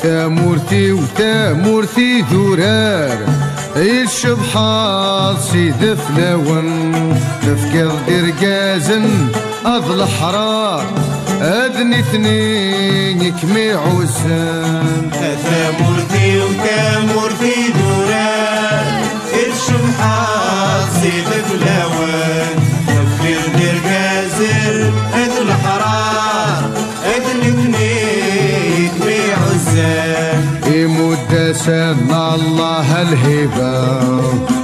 ثامورتي وثامورتي ذرار الشبحات سيد فلاون تفكر دير قازن أضل حرار أذني اثنين يكمي عسان ثامورتي وثامورتي ذرار الشبحات سيد فلاون تفكر دير قازن أضل حرار أذني اثنين يكمي عسان يمد سنة الله الهبة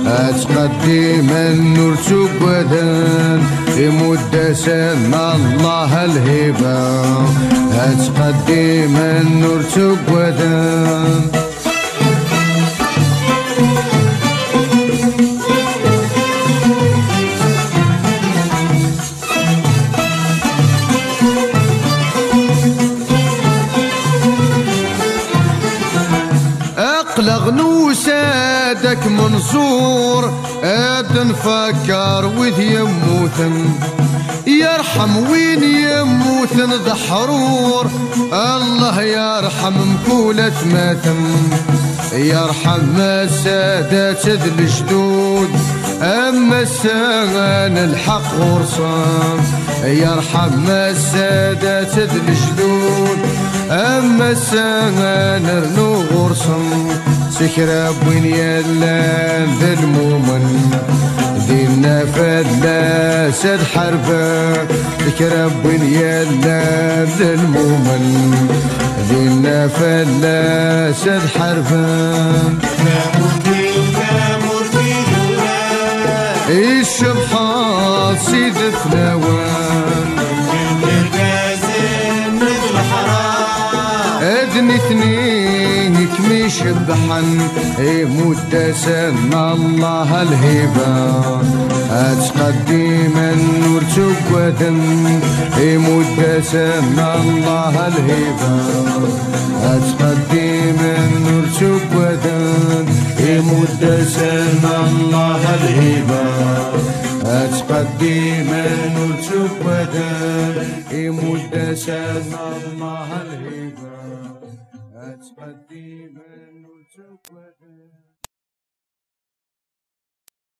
أتقدم النور سبدان يمد سنة الله الهبة أتقدم النور سبدان اقلق نوسادك منصور اد نفكر وذ يموتن يرحم وين يموتن ضحرور الله يرحم مكولة ماتم يرحم السادات ذي الجدود اما السان الحق غرصان يرحم السادات ذي الجدود اما السان رنو غرصان سكراب وين يلان ذا المؤمن دينا فلا سد حربة سكراب وين يلان ذا المؤمن دينا فلا سد حربة ثامورتي وثامورتي ذرار الشبحات سيد فلاوان اذني اثنين يكمي شبحن يمد سنة الله الهبة أتقدم النور سبدا يمد سنة الله الهبة أتقدم النور سبدا يمد سنة الله الهبة أتقدم النور سبدا يمد سنة الله الهبة أتقدم النور سبدا